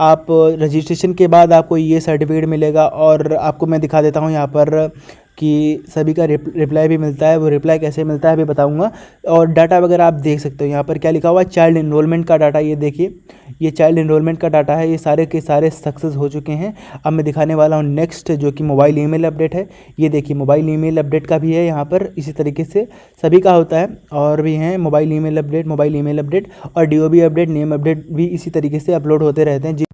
आप रजिस्ट्रेशन के बाद आपको ये सर्टिफिकेट मिलेगा। और आपको मैं दिखा देता हूँ यहाँ पर कि सभी का रिप्लाई भी मिलता है। वो रिप्लाई कैसे मिलता है भी बताऊंगा। और डाटा वगैरह आप देख सकते हो यहाँ पर क्या लिखा हुआ है, चाइल्ड इनरोलमेंट का डाटा। ये देखिए, ये चाइल्ड इनरोलमेंट का डाटा है। ये सारे के सारे सक्सेस हो चुके हैं। अब मैं दिखाने वाला हूँ नेक्स्ट, जो कि मोबाइल ईमेल अपडेट है। ये देखिए, मोबाइल ईमेल अपडेट का भी है यहाँ पर, इसी तरीके से सभी का होता है। और भी हैं mobile email update, mobile email update और डीओबी अपडेट, नेम अपडेट भी इसी तरीके से अपलोड होते रहते हैं।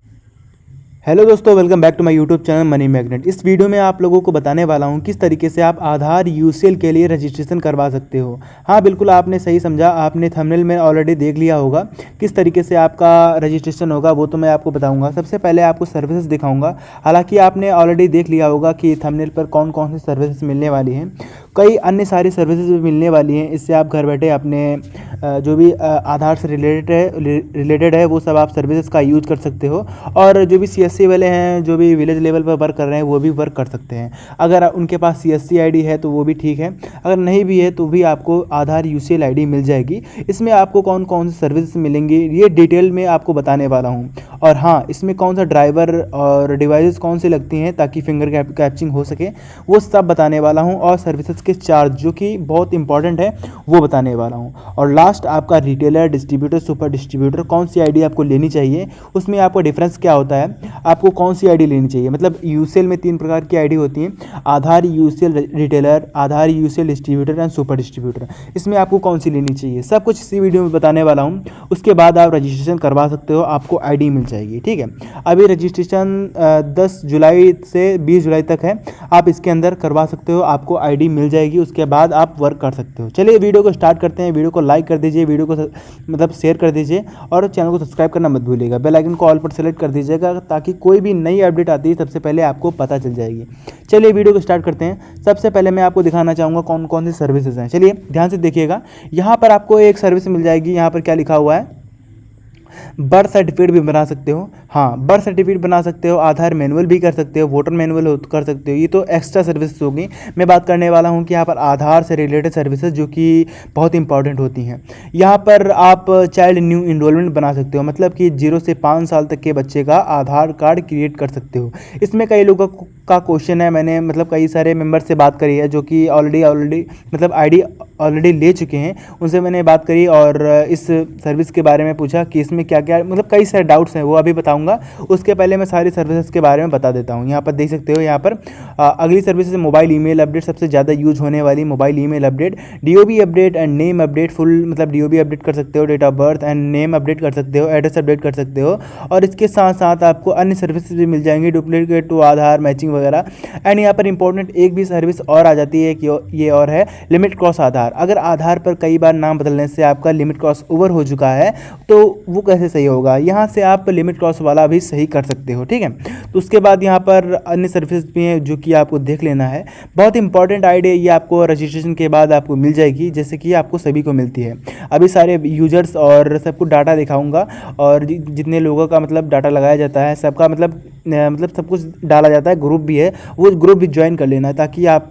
हेलो दोस्तों, welcome back to my YouTube channel money magnet. इस वीडियो में आप लोगों को बताने वाला हूं किस तरीके से आप आधार यूसीएल के लिए रजिस्ट्रेशन करवा सकते हो। हाँ, बिल्कुल आपने सही समझा। आपने थंबनेल में ऑलरेडी देख लिया होगा किस तरीके से आपका रजिस्ट्रेशन होगा, वो तो मैं आपको बताऊंगा। सबसे पहले आपको सर्विसेज दिखाऊंगा। हालांकि आपने ऑलरेडी देख लिया होगा कि थंबनेल पर कौन कौन सी सर्विसेज मिलने वाली हैं। कई अन्य सारी सर्विसेज भी मिलने वाली हैं। इससे आप घर बैठे अपने जो भी आधार से रिलेटेड है वो सब आप सर्विसेज का यूज कर सकते हो। और जो भी सीएससी वाले हैं, जो भी विलेज लेवल पर वर्क कर रहे हैं, वो भी वर्क कर सकते हैं। अगर उनके पास सीएससी आईडी है तो वो भी ठीक है, अगर नहीं भी है तो भी आपको आधार यूसीएल आईडी मिल जाएगी। इसमें आपको कौन कौन सी सर्विसेज मिलेंगी ये डिटेल में आपको बताने वाला हूँ। और हाँ, इसमें कौन सा ड्राइवर और डिवाइसेस कौन से लगती हैं ताकि फिंगर कैप्चिंग हो सके, वो सब बताने वाला हूँ। और सर्विसेज के चार्ज जो कि बहुत इंपॉर्टेंट है वो बताने वाला हूँ। और लास्ट आपका रिटेलर, डिस्ट्रीब्यूटर, सुपर डिस्ट्रीब्यूटर कौन सी आईडी आपको लेनी चाहिए, उसमें आपको डिफरेंस क्या होता है, आपको कौन सी आईडी लेनी चाहिए। मतलब यूसीएल में 3 प्रकार की आईडी होती हैं, Aadhaar UCL retailer, Aadhaar UCL distributor and super distributor. इसमें आपको कौन सी लेनी चाहिए, सब कुछ इसी वीडियो में बताने वाला हूँ। उसके बाद आप रजिस्ट्रेशन करवा सकते हो, आपको आईडी मिल जाएगी। ठीक है, अभी रजिस्ट्रेशन 10 जुलाई से 20 जुलाई तक है। आप इसके अंदर करवा सकते हो, आपको आईडी मिल जाएगी। उसके बाद आप वर्क कर सकते हो। चलिए वीडियो को स्टार्ट करते हैं। वीडियो को लाइक कर दीजिए, वीडियो को मतलब शेयर कर दीजिए और चैनल को सब्सक्राइब करना मत भूलिएगा। बेल आइकन को ऑल पर सेलेक्ट कर दीजिएगा ताकि कोई भी नई अपडेट आती है सबसे पहले आपको पता चल जाएगी। चलिए वीडियो को स्टार्ट करते हैं। सबसे पहले मैं आपको दिखाना चाहूँगा कौन कौन सी सर्विसेज हैं। चलिए ध्यान से देखिएगा, यहाँ पर आपको एक सर्विस मिल जाएगी। यहाँ पर क्या लिखा हुआ है, बर्थ सर्टिफिकेट भी बना सकते हो। हाँ, बर्थ सर्टिफिकेट बना सकते हो, आधार मैनुअल भी कर सकते हो, वोटर मैनुअल कर सकते हो। ये तो एक्स्ट्रा सर्विसेज होगी। मैं बात करने वाला हूँ कि यहाँ पर आधार से रिलेटेड सर्विसेज जो कि बहुत इंपॉर्टेंट होती हैं। यहाँ पर आप चाइल्ड न्यू इनरोलमेंट बना सकते हो, मतलब कि 0 से 5 साल तक के बच्चे का आधार कार्ड क्रिएट कर सकते हो। इसमें कई लोगों का क्वेश्चन है, मैंने मतलब कई सारे मेंबर से बात करी है जो कि ऑलरेडी मतलब आईडी ऑलरेडी ले चुके हैं। उनसे मैंने बात करी और इस सर्विस के बारे में पूछा कि इसमें क्या क्या, मतलब कई सारे डाउट्स हैं, वो अभी बताऊंगा। उसके पहले मैं सारी सर्विसेज के बारे में बता देता हूँ। यहाँ पर देख सकते हो, यहाँ पर अगली सर्विस मोबाइल ईमेल अपडेट, सबसे ज़्यादा यूज होने वाली mobile email update, DOB update and name update. Full मतलब डीओबी अपडेट कर सकते हो, date of birth and name update कर सकते हो, एड्रेस अपडेट कर सकते हो। और इसके साथ साथ आपको अन्य सर्विसेज भी मिल जाएंगी, डुप्लीकेट टू आधार, मैचिंग वगैरह। एंड यहाँ पर इंपॉर्टेंट एक भी सर्विस और आ जाती है कि ये और है लिमिट क्रॉस आधार। अगर आधार पर कई बार नाम बदलने से आपका लिमिट क्रॉस ओवर हो चुका है तो वो कैसे सही होगा, यहाँ से आप लिमिट क्रॉस वाला भी सही कर सकते हो। ठीक है, तो उसके बाद यहाँ पर अन्य सर्विस भी हैं जो कि आपको देख लेना है। बहुत इंपॉर्टेंट आईडी ये आपको रजिस्ट्रेशन के बाद आपको मिल जाएगी, जैसे कि आपको सभी को मिलती है। अभी सारे यूजर्स और सबको डाटा दिखाऊंगा और जितने लोगों का मतलब डाटा लगाया जाता है सबका मतलब सब कुछ डाला जाता है। ग्रुप भी है, वो ग्रुप भी ज्वाइन कर लेना ताकि आप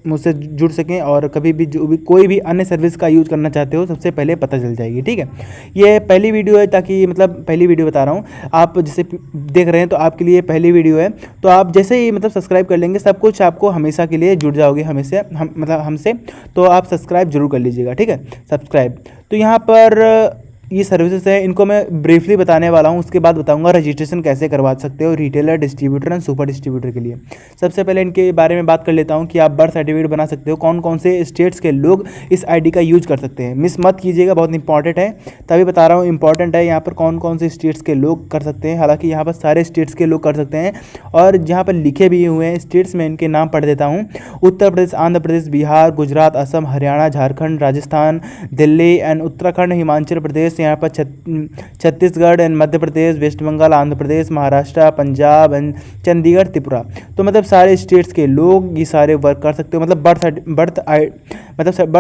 मुझसे जुड़ सकें और कभी भी जो भी कोई भी अन्य सर्विस का यूज़ करना चाहते हो सबसे पहले पता चल जाएगी। ठीक है, ये पहली वीडियो है, ताकि मतलब पहली वीडियो बता रहा हूँ। आप जैसे देख रहे हैं तो आपके लिए पहली वीडियो है, तो आप जैसे ही मतलब सब्सक्राइब कर लेंगे सब कुछ आपको हमेशा के लिए जुड़ जाओगे मतलब हमसे। तो आप सब्सक्राइब जरूर कर लीजिएगा। ठीक है, सब्सक्राइब। तो यहाँ पर ये सर्विसेज है, इनको मैं ब्रीफली बताने वाला हूँ। उसके बाद बताऊंगा रजिस्ट्रेशन कैसे करवा सकते हो retailer, distributor and super distributor के लिए। सबसे पहले इनके बारे में बात कर लेता हूँ कि आप बर्थ सर्टिफिकेट बना सकते हो, कौन कौन से स्टेट्स के लोग इस आईडी का यूज कर सकते हैं। मिस मत कीजिएगा, बहुत इंपॉर्टेंट है, तभी बता रहा हूँ इंपॉर्टेंट है। यहाँ पर कौन कौन से स्टेट्स के लोग कर सकते हैं, हालांकि यहाँ पर सारे स्टेट्स के लोग कर सकते हैं। और जहाँ पर लिखे भी हुए हैं स्टेट्स में इनके नाम पढ़ देता हूँ। उत्तर प्रदेश, आंध्र प्रदेश, बिहार, गुजरात, असम, हरियाणा, झारखंड, राजस्थान, दिल्ली एंड उत्तराखंड, हिमाचल प्रदेश, यहाँ पर Chhattisgarh and Madhya Pradesh, West Bengal, Andhra Pradesh, Maharashtra, Punjab and Chandigarh, Tripura. तो मतलब सारे स्टेट्स के लोग ये सारे वर्क कर सकते हो, मतलब बर्थ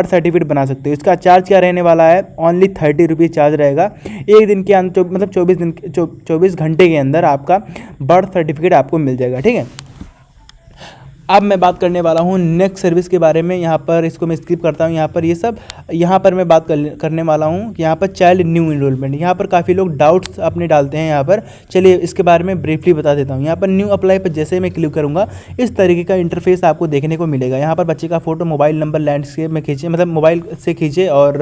सर्टिफिकेट बना सकते हो। इसका चार्ज क्या रहने वाला है, ओनली 30 रुपीज़ चार्ज रहेगा। एक दिन के अंदर मतलब 24 घंटे के अंदर आपका बर्थ सर्टिफिकेट आपको मिल जाएगा। ठीक है, अब मैं बात करने वाला हूँ नेक्स्ट सर्विस के बारे में। यहाँ पर इसको मैं स्किप करता हूँ। यहाँ पर ये सब यहाँ पर मैं बात करने वाला हूँ कि यहाँ पर चाइल्ड न्यू इनरोलमेंट, यहाँ पर काफ़ी लोग डाउट्स अपने डालते हैं यहाँ पर। चलिए इसके बारे में ब्रीफली बता देता हूँ। यहाँ पर न्यू अप्लाई पर जैसे ही मैं क्लिक करूँगा इस तरीके का इंटरफेस आपको देखने को मिलेगा। यहाँ पर बच्चे का फोटो मोबाइल नंबर लैंडस्केप में खींचे, मतलब मोबाइल से खींचे और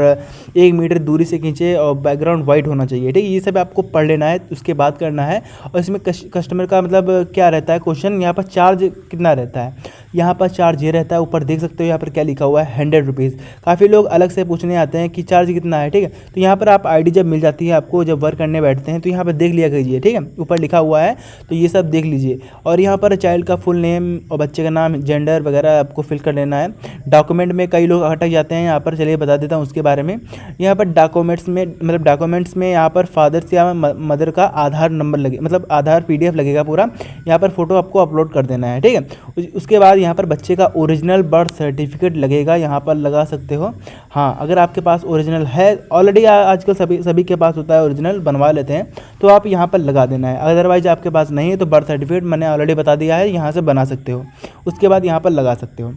1 मीटर दूरी से खींचे और बैकग्राउंड वाइट होना चाहिए, ठीक है। ये सब आपको पढ़ लेना है, उसके बाद करना है। और इसमें कस्टमर का मतलब क्या रहता है क्वेश्चन, यहाँ पर चार्ज कितना रहता है। यहाँ पर चार्ज ये रहता है, ऊपर देख सकते हो यहाँ पर क्या लिखा हुआ है 100 रुपीज़। काफ़ी लोग अलग से पूछने आते हैं कि चार्ज कितना है, ठीक है। तो यहाँ पर आप आईडी जब मिल जाती है आपको, जब वर्क करने बैठते हैं तो यहाँ पर देख लिया कीजिए, ठीक है। ऊपर लिखा हुआ है तो ये सब देख लीजिए। और यहाँ पर चाइल्ड का फुल नेम और बच्चे का नाम, जेंडर वगैरह आपको फिल कर लेना है। डॉक्यूमेंट में कई लोग अटक जाते हैं यहाँ पर, चलिए बता देता हूँ उसके बारे में। यहाँ पर डॉक्यूमेंट्स में यहाँ पर फादर से या मदर का आधार नंबर लगे, मतलब आधार PDF लगेगा पूरा। यहाँ पर फोटो आपको अपलोड कर देना है, ठीक है। उसके बाद यहाँ पर बच्चे का ओरिजिनल बर्थ सर्टिफिकेट लगेगा, यहाँ पर लगा सकते हो। हाँ, अगर आपके पास ओरिजिनल है ऑलरेडी, आजकल सभी के पास होता है, ओरिजिनल बनवा लेते हैं, तो आप यहाँ पर लगा देना है। अदरवाइज आपके पास नहीं है तो बर्थ सर्टिफिकेट मैंने ऑलरेडी बता दिया है, यहाँ से बना सकते हो, उसके बाद यहाँ पर लगा सकते हो।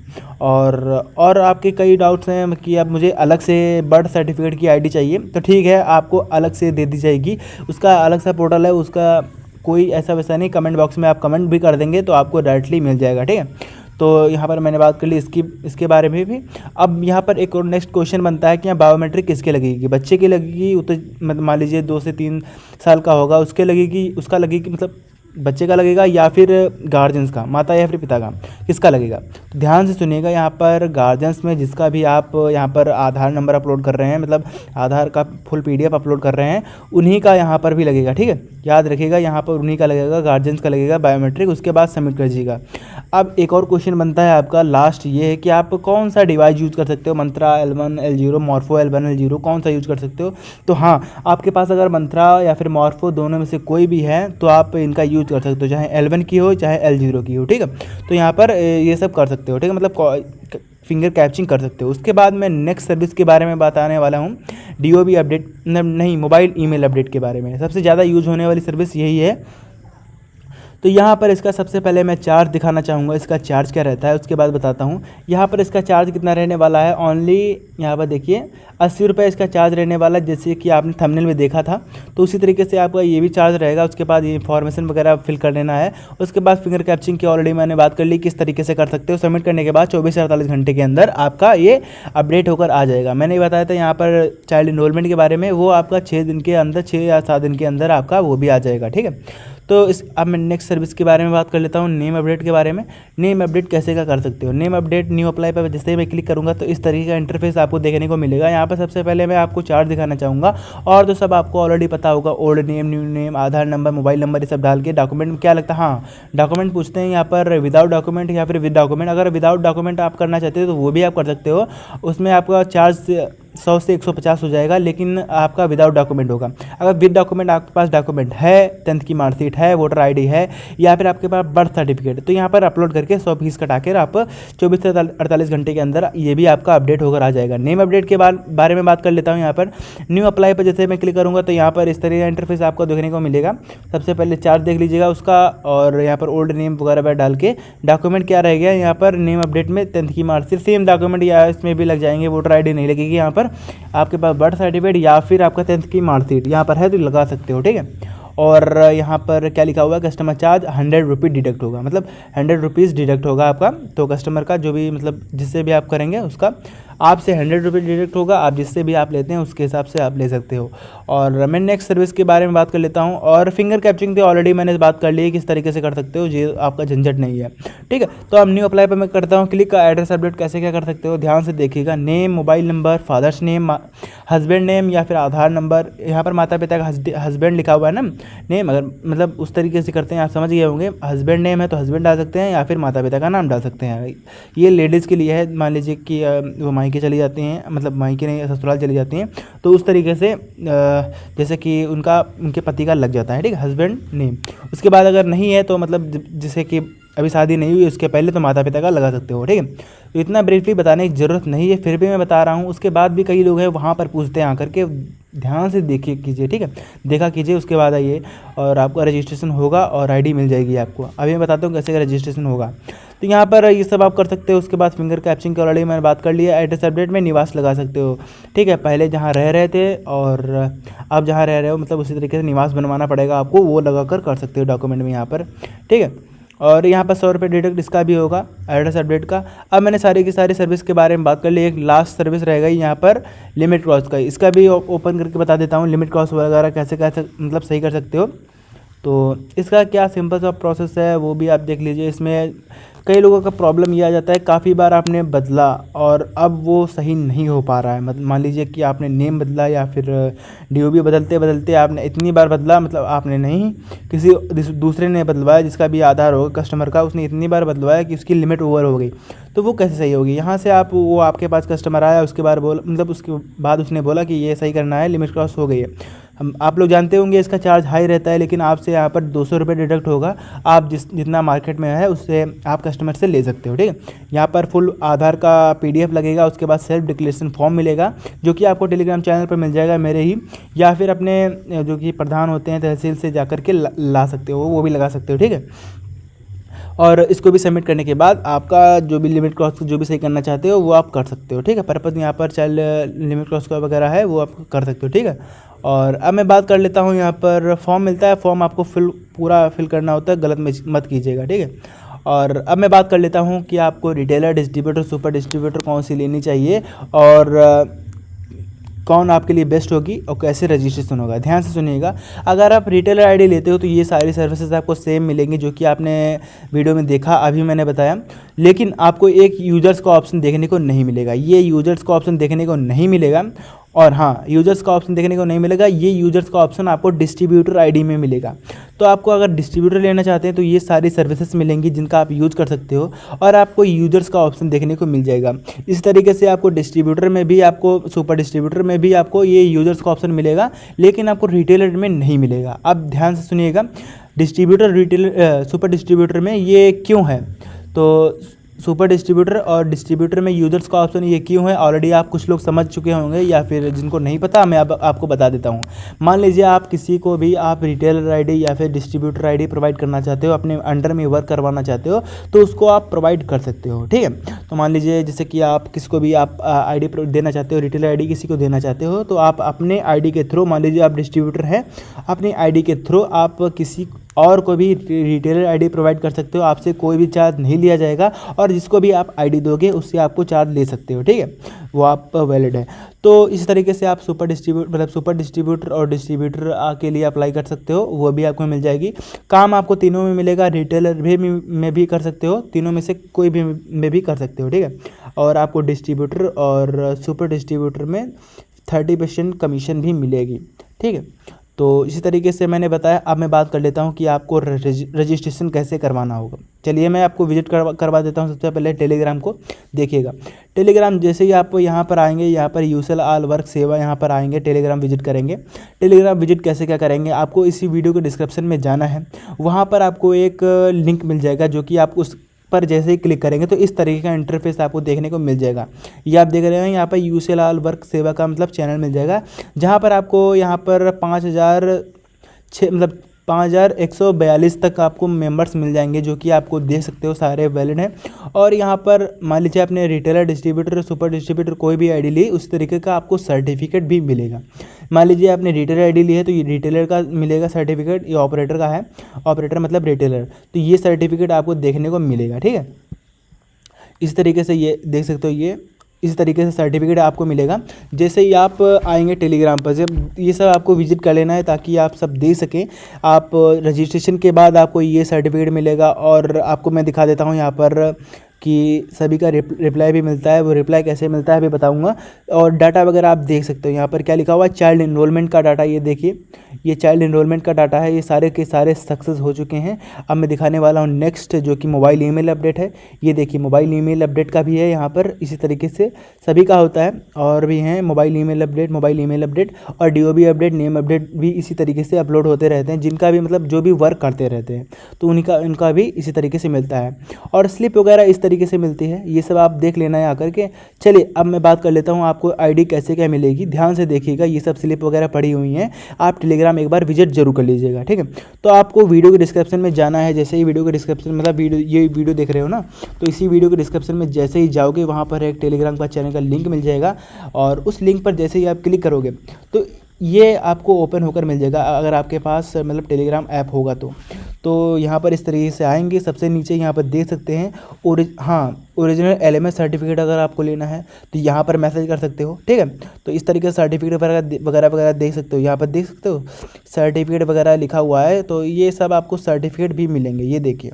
और आपके कई डाउट्स हैं कि अब मुझे अलग से बर्थ सर्टिफिकेट की ID चाहिए, तो ठीक है, आपको अलग से दे दी जाएगी। उसका अलग सा पोर्टल है, उसका कोई ऐसा वैसा नहीं, कमेंट बॉक्स में आप कमेंट भी कर देंगे तो आपको डायरेक्टली मिल जाएगा, ठीक है। तो यहाँ पर मैंने बात कर ली इसके बारे में भी। अब यहाँ पर एक और नेक्स्ट क्वेश्चन बनता है कि यहाँ बायोमेट्रिक किसके लगेगी। बच्चे की लगेगी, तो मान लीजिए 2 से 3 साल का होगा, उसके लगेगी, उसका लगेगी, मतलब बच्चे का लगेगा या फिर गार्जियंस का, माता या फिर पिता का, किसका लगेगा। तो ध्यान से सुनिएगा, यहाँ पर गार्जियंस में जिसका भी आप यहाँ पर आधार नंबर अपलोड कर रहे हैं, मतलब आधार का फुल PDF अपलोड कर रहे हैं, उन्हीं का यहाँ पर भी लगेगा, ठीक है। याद रखिएगा, यहाँ पर उन्हीं का लगेगा, गार्जियंस का लगेगा बायोमेट्रिक, उसके बाद सबमिट कर दीजिएगा। अब एक और क्वेश्चन बनता है आपका लास्ट, ये है कि आप कौन सा डिवाइस यूज़ कर सकते हो, मंत्रा L1 L0, morpho L1 L0, कौन सा यूज़ कर सकते हो। तो हाँ, आपके पास अगर मंत्रा या फिर मॉर्फो दोनों में से कोई भी है तो आप इनका यूज़ कर सकते हो, चाहे L1 की हो चाहे L0 की हो, ठीक है। तो यहाँ पर ये सब कर सकते हो, ठीक है, मतलब फिंगर कैप्चिंग कर सकते हो। उसके बाद मैं नेक्स्ट सर्विस के बारे में बताने वाला हूँ, DOB अपडेट, नहीं, मोबाइल ईमेल अपडेट के बारे में। सबसे ज़्यादा यूज होने वाली सर्विस यही है। तो यहाँ पर इसका सबसे पहले मैं चार्ज दिखाना चाहूँगा, इसका चार्ज क्या रहता है, उसके बाद बताता हूँ। यहाँ पर इसका चार्ज कितना रहने वाला है, ओनली यहाँ पर देखिए 80 रुपये इसका चार्ज रहने वाला है, जैसे कि आपने थंबनेल में देखा था। तो उसी तरीके से आपका ये भी चार्ज रहेगा। उसके बाद ये इन्फॉर्मेशन वगैरह फिल कर लेना है। उसके बाद फिंगर कैप्चिंग की ऑलरेडी मैंने बात कर ली, किस तरीके से कर सकते हो। सबमिट करने के बाद 24 से 48 घंटे के अंदर आपका ये अपडेट होकर आ जाएगा। मैंने बताया था यहाँ पर चाइल्ड इनरोलमेंट के बारे में, वो आपका 6 दिन के अंदर, 6 या 7 दिन के अंदर आपका वो भी आ जाएगा, ठीक है। तो अब मैं नेक्स्ट सर्विस के बारे में बात कर लेता हूँ, नेम अपडेट के बारे में। नेम अपडेट कैसे क्या कर सकते हो। नेम अपडेट न्यू अप्लाई पर जैसे ही मैं क्लिक करूँगा तो इस तरीके का इंटरफेस आपको देखने को मिलेगा। यहाँ पर सबसे पहले मैं आपको चार्ट दिखाना चाहूँगा, और तो सब आपको ऑलरेडी पता होगा, ओल्ड नेम, न्यू नेम, आधार नंबर, मोबाइल नंबर, ये सब डाल के। डॉक्यूमेंट में क्या लगता है, हाँ, डॉक्यूमेंट पूछते हैं यहाँ पर, विदाउट डॉक्यूमेंट या फिर विद डॉक्यूमेंट। अगर विदाउट डॉक्यूमेंट आप करना चाहते हो तो वो भी आप कर सकते हो, उसमें आपका चार्ज 100 से 150 हो जाएगा, लेकिन आपका विदाउट डॉक्यूमेंट होगा। अगर विद डॉक्यूमेंट आपके पास डॉक्यूमेंट है, 10th की मार्कशीट है, वोटर ID है, या फिर आपके पास बर्थ सर्टिफिकेट, तो यहाँ पर अपलोड करके 100 फीस कटा कर आप 24 से 48 घंटे के अंदर ये भी आपका अपडेट होकर आ जाएगा। नेम अपडेट के बारे में बात कर लेता हूँ। यहाँ पर न्यू अप्लाई पर जैसे मैं क्लिक करूँगा तो यहाँ पर इस तरह का इंटरफेस आपको देखने को मिलेगा। सबसे पहले चार्ज देख लीजिएगा उसका, और यहाँ पर ओल्ड नेम वगैरह डाल के डॉक्यूमेंट क्या रह गया, यहाँ पर नेम अपडेट में 10th की मार्कशीट, सेम डॉक्यूमेंट या इसमें भी लग जाएंगे, वोटर ID नहीं लगेगी। यहाँ पर आपके पास बर्थ सर्टिफिकेट या फिर आपका 10th की मार्कशीट यहाँ पर है तो लगा सकते हो, ठीक है। और यहाँ पर क्या लिखा हुआ है, कस्टमर चार्ज 100 रुपये डिडक्ट होगा, मतलब 100 रुपीज़ डिडक्ट होगा आपका। तो कस्टमर का जो भी, मतलब जिससे भी आप करेंगे उसका आपसे 100 रुपये डिडक्ट होगा। आप जिससे भी आप लेते हैं उसके हिसाब से आप ले सकते हो। और मैं नेक्स्ट सर्विस के बारे में बात कर लेता हूँ। और फिंगर कैप्चरिंग तो ऑलरेडी मैंने बात कर ली है किस तरीके से कर सकते हो, ये आपका झंझट नहीं है, ठीक है। तो अब न्यू अप्लाई पर मैं करता हूँ क्लिक। का एड्रेस अपडेट कैसे क्या कर सकते हो, ध्यान से देखिएगा। Name, mobile number, father's name, husband name या फिर आधार नंबर, यहाँ पर माता पिता का हस्बैंड लिखा हुआ है ना, नेम, अगर मतलब उस तरीके से करते हैं, आप समझ गए होंगे। हस्बैंड नेम है तो हस्बैंड डाल सकते हैं, या फिर माता पिता का नाम डाल सकते हैं। ये लेडीज़ के लिए है, मान लीजिए कि वो मायके चली जाती हैं, मतलब मायके नहीं, ससुराल चली जाती हैं, तो उस तरीके से जैसे कि उनके पति का लग जाता है, ठीक है, हस्बैंड नेम। उसके बाद अगर नहीं है तो मतलब जैसे कि अभी शादी नहीं हुई उसके पहले तो माता पिता का लगा सकते हो, ठीक है। तो इतना ब्रीफली बताने की ज़रूरत नहीं है, फिर भी मैं बता रहा हूँ। उसके बाद भी कई लोग हैं वहाँ पर पूछते हैं आकर के, ध्यान से देखिए कीजिए, ठीक है, देखा कीजिए, उसके बाद आइए और आपका रजिस्ट्रेशन होगा और आईडी मिल जाएगी आपको। अभी मैं बताता हूँ कैसे रजिस्ट्रेशन होगा। तो यहाँ पर ये सब आप कर सकते हो। उसके बाद फिंगर कैप्चरिंग की ऑलरेडी मैंने बात कर लिया। एड्रेस अपडेट में निवास लगा सकते हो, ठीक है, पहले जहाँ रह रहे थे और आप जहाँ रह रहे हो मतलब उसी तरीके से निवास बनवाना पड़ेगा आपको, वो लगा कर सकते हो डॉक्यूमेंट में यहाँ पर, ठीक है। और यहाँ पर 100 रुपये डिडक्ट इसका भी होगा, एड्रेस अपडेट का। अब मैंने सारी की सारी सर्विस के बारे में बात कर ली। एक लास्ट सर्विस रहेगा यहाँ पर लिमिट क्रॉस का, इसका भी ओपन करके बता देता हूँ। लिमिट क्रॉस वगैरह कैसे कैसे मतलब सही कर सकते हो, तो इसका क्या सिंपल सा प्रोसेस है वो भी आप देख लीजिए। इसमें कई लोगों का प्रॉब्लम ये आ जाता है, काफ़ी बार आपने बदला और अब वो सही नहीं हो पा रहा है। मतलब मान लीजिए कि आपने नेम बदला या फिर डीओबी बदलते बदलते आपने इतनी बार बदला, मतलब आपने नहीं, किसी दूसरे ने बदलवाया जिसका भी आधार होगा कस्टमर का, उसने इतनी बार बदलवाया कि उसकी लिमिट ओवर हो गई। तो वो कैसे सही होगी? यहाँ से आप, वो आपके पास कस्टमर आया, उसके बाद उसके बाद उसने बोला कि ये सही करना है, लिमिट क्रॉस हो गई है। आप लोग जानते होंगे इसका चार्ज हाई रहता है, लेकिन आपसे यहाँ पर 200 रुपये डिडक्ट होगा। आप जितना मार्केट में है उससे आप कस्टमर से ले सकते हो, ठीक है। यहाँ पर फुल आधार का PDF लगेगा, उसके बाद सेल्फ डिक्लेरेशन फॉर्म मिलेगा जो कि आपको टेलीग्राम चैनल पर मिल जाएगा मेरे ही, या फिर अपने जो कि प्रधान होते हैं तहसील से जा कर के ला सकते हो, वो भी लगा सकते हो, ठीक है। और इसको भी सबमिट करने के बाद आपका जो भी लिमिट क्रॉस जो भी सही करना चाहते हो वो आप कर सकते हो, ठीक है। पर्पज़ यहाँ पर चाइल्ड लिमिट क्रॉस का वगैरह है वो आप कर सकते हो, ठीक है। और अब मैं बात कर लेता हूँ, यहाँ पर फॉर्म मिलता है, फॉर्म आपको पूरा फिल करना होता है, गलत मत कीजिएगा, ठीक है। और अब मैं बात कर लेता हूँ कि आपको रिटेलर, डिस्ट्रीब्यूटर, सुपर डिस्ट्रीब्यूटर कौन सी लेनी चाहिए और कौन आपके लिए बेस्ट होगी और कैसे रजिस्ट्रेशन होगा। ध्यान से सुनिएगा। अगर आप रिटेलर आईडी लेते हो तो ये सारी सर्विसेज आपको सेम मिलेंगी जो कि आपने वीडियो में देखा, अभी मैंने बताया, लेकिन आपको एक यूजर्स का ऑप्शन देखने को नहीं मिलेगा। ये यूजर्स का ऑप्शन देखने को नहीं मिलेगा। और हाँ, यूजर्स का ऑप्शन देखने को नहीं मिलेगा, ये यूजर्स का ऑप्शन आपको डिस्ट्रीब्यूटर आईडी में मिलेगा। तो आपको अगर डिस्ट्रीब्यूटर लेना चाहते हैं तो ये सारी सर्विसेज मिलेंगी जिनका आप यूज़ कर सकते हो और आपको यूजर्स का ऑप्शन देखने को मिल जाएगा। इस तरीके से आपको डिस्ट्रीब्यूटर में भी, आपको सुपर डिस्ट्रीब्यूटर में भी आपको ये यूजर्स का ऑप्शन मिलेगा, लेकिन आपको रिटेलर में नहीं मिलेगा। अब ध्यान से सुनिएगा, डिस्ट्रीब्यूटर, रिटेलर, सुपर डिस्ट्रीब्यूटर में ये क्यों है, तो सुपर डिस्ट्रीब्यूटर और डिस्ट्रीब्यूटर में यूजर्स का ऑप्शन ये क्यों है, ऑलरेडी आप कुछ लोग समझ चुके होंगे, या फिर जिनको नहीं पता मैं अब आपको बता देता हूँ। मान लीजिए आप किसी को भी आप रिटेलर आईडी या फिर डिस्ट्रीब्यूटर आईडी प्रोवाइड करना चाहते हो, अपने अंडर में वर्क करवाना चाहते हो, तो उसको आप प्रोवाइड कर सकते हो, ठीक है। तो मान लीजिए जैसे कि आप किसी को भी आप आईडी देना चाहते हो, रिटेलर आईडी किसी को देना चाहते हो, तो आप अपने आईडी के थ्रू, मान लीजिए आप डिस्ट्रीब्यूटर हैं, अपनी आईडी के थ्रू आप किसी और को भी रिटेलर आईडी प्रोवाइड कर सकते हो। आपसे कोई भी चार्ज नहीं लिया जाएगा और जिसको भी आप आईडी दोगे उससे आपको चार्ज ले सकते हो, ठीक है, वो आप वैलिड है। तो इस तरीके से आप सुपर डिस्ट्रीब्यूटर और डिस्ट्रीब्यूटर के लिए अप्लाई कर सकते हो, वो भी आपको मिल जाएगी। काम आपको तीनों में मिलेगा, रिटेलर में भी कर सकते हो, तीनों में से कोई भी में भी कर सकते हो, ठीक है। और आपको डिस्ट्रीब्यूटर और सुपर डिस्ट्रीब्यूटर में 30% कमीशन भी मिलेगी, ठीक है। तो इसी तरीके से मैंने बताया। अब मैं बात कर लेता हूँ कि आपको रजिस्ट्रेशन कैसे करवाना होगा। चलिए मैं आपको विजिट करवा देता हूँ। सबसे पहले टेलीग्राम को देखिएगा। टेलीग्राम जैसे ही आप यहाँ पर आएंगे, यहाँ पर यूसेल ऑल वर्क सेवा, यहाँ पर आएंगे, टेलीग्राम विजिट करेंगे। टेलीग्राम विजिट कैसे क्या करेंगे, आपको इसी वीडियो के डिस्क्रिप्शन में जाना है, वहाँ पर आपको एक लिंक मिल जाएगा जो कि आप उस पर जैसे ही क्लिक करेंगे तो इस तरीके का इंटरफेस आपको देखने को मिल जाएगा। ये आप देख रहे हैं, यहाँ पर यूसेल ऑल वर्क सेवा का मतलब चैनल मिल जाएगा, जहाँ पर आपको यहाँ पर 5142 तक आपको मेंबर्स मिल जाएंगे जो कि आपको देख सकते हो, सारे वैलिड हैं। और यहाँ पर मान लीजिए आपने रिटेलर, डिस्ट्रीब्यूटर, सुपर डिस्ट्रीब्यूटर कोई भी आईडी ली, उस तरीके का आपको सर्टिफिकेट भी मिलेगा। मान लीजिए आपने रिटेलर आईडी ली है तो ये रिटेलर का मिलेगा सर्टिफिकेट, ये ऑपरेटर का है, ऑपरेटर मतलब रिटेलर, तो ये सर्टिफिकेट आपको देखने को मिलेगा, ठीक है। इस तरीके से ये देख सकते हो, ये इस तरीके से सर्टिफिकेट आपको मिलेगा। जैसे ही आप आएंगे टेलीग्राम पर, जब ये सब आपको विजिट कर लेना है ताकि आप सब देख सकें। आप रजिस्ट्रेशन के बाद आपको ये सर्टिफिकेट मिलेगा और आपको मैं दिखा देता हूँ यहाँ पर कि सभी का रिप्लाई भी मिलता है। वो रिप्लाई कैसे मिलता है अभी बताऊंगा। और डाटा वगैरह आप देख सकते हो यहाँ पर क्या लिखा हुआ है, चाइल्ड इनरोलमेंट का डाटा। ये देखिए, ये चाइल्ड इनरोलमेंट का डाटा है। ये सारे के सारे सक्सेस हो चुके हैं। अब मैं दिखाने वाला हूँ नेक्स्ट, जो कि मोबाइल ईमेल अपडेट है। ये देखिए, मोबाइल ईमेल अपडेट का भी है यहाँ पर, इसी तरीके से सभी का होता है। और भी हैं mobile email update, mobile email update और डीओबी अपडेट, नेम अपडेट भी इसी तरीके से अपलोड होते रहते हैं। जिनका भी मतलब जो भी वर्क करते रहते हैं तो उनका भी इसी तरीके से मिलता है। और स्लिप वगैरह इस तरीके से मिलती है। ये सब आप देख लेना है आकर के। चलिए अब मैं बात कर लेता हूँ आपको आईडी कैसे क्या मिलेगी। ध्यान से देखिएगा, ये सब स्लिप वगैरह पड़ी हुई हैं। आप टेलीग्राम एक बार विजिट जरूर कर लीजिएगा, ठीक है। तो आपको वीडियो के डिस्क्रिप्शन में जाना है। जैसे ही वीडियो के डिस्क्रिप्शन मतलब ये वीडियो देख रहे हो ना, तो इसी वीडियो के डिस्क्रिप्शन में जैसे ही जाओगे वहाँ पर एक टेलीग्राम का चैनल का लिंक मिल जाएगा। और उस लिंक पर जैसे ही आप क्लिक करोगे तो ये आपको ओपन होकर मिल जाएगा, अगर आपके पास मतलब टेलीग्राम ऐप होगा तो यहाँ पर इस तरीके से आएंगे। सबसे नीचे यहाँ पर देख सकते हैं ओरिजिनल LMS सर्टिफिकेट अगर आपको लेना है तो यहाँ पर मैसेज कर सकते हो, ठीक है। तो इस तरीके से सर्टिफिकेट वगैरह देख सकते हो। यहाँ पर देख सकते हो सर्टिफिकेट वगैरह लिखा हुआ है। तो ये सब आपको सर्टिफिकेट भी मिलेंगे, ये देखिए।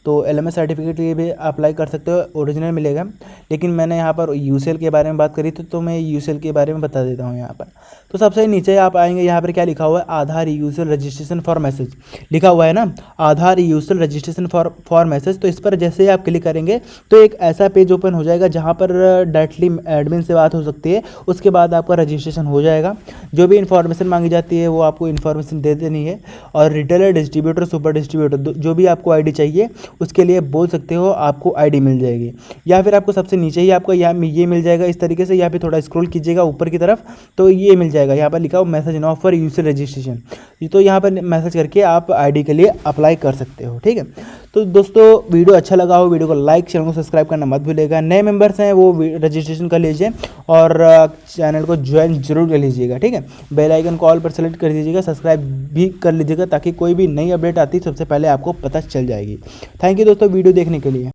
तो LMS सर्टिफिकेट ये भी अप्लाई कर सकते हो, ओरिजिनल मिलेगा। लेकिन मैंने यहाँ पर UCL के बारे में बात करी तो मैं UCL के बारे में बता देता हूँ यहाँ पर। तो सबसे नीचे आप आएंगे, यहाँ पर क्या लिखा हुआ है, आधार UCL रजिस्ट्रेशन फॉर मैसेज लिखा हुआ है ना, आधार UCL रजिस्ट्रेशन फॉर मैसेज। तो इस पर जैसे ही आप क्लिक करेंगे तो एक ऐसा पेज ओपन हो जाएगा जहाँ पर डायरेक्टली एडमिन से बात हो सकती है। उसके बाद आपका रजिस्ट्रेशन हो जाएगा। जो भी इन्फॉर्मेशन मांगी जाती है वो आपको इन्फॉर्मेशन दे देनी है। और रिटेलर, डिस्ट्रीब्यूटर, सुपर डिस्ट्रीब्यूटर, जो भी आपको आईडी चाहिए उसके लिए बोल सकते हो, आपको आईडी मिल जाएगी। या फिर आपको सबसे नीचे ही आपको ये मिल जाएगा इस तरीके से। यहाँ पे थोड़ा स्क्रॉल कीजिएगा ऊपर की तरफ तो ये मिल जाएगा। यहाँ पर लिखा हो message now for user registration. तो यहाँ पर मैसेज करके आप आईडी के लिए अप्लाई कर सकते हो, ठीक है। तो दोस्तों वीडियो अच्छा लगा हो वीडियो को लाइक, चैनल को सब्सक्राइब करना मत भूलिएगा। नए मेंबर्स हैं वो रजिस्ट्रेशन कर लीजिए और चैनल को ज्वाइन जरूर कर लीजिएगा, ठीक है। बेल आइकन कॉल पर सेलेक्ट कर दीजिएगा, सब्सक्राइब भी कर लीजिएगा ताकि कोई भी नई अपडेट आती सबसे पहले आपको पता चल जाएगी। थैंक यू दोस्तों वीडियो देखने के लिए।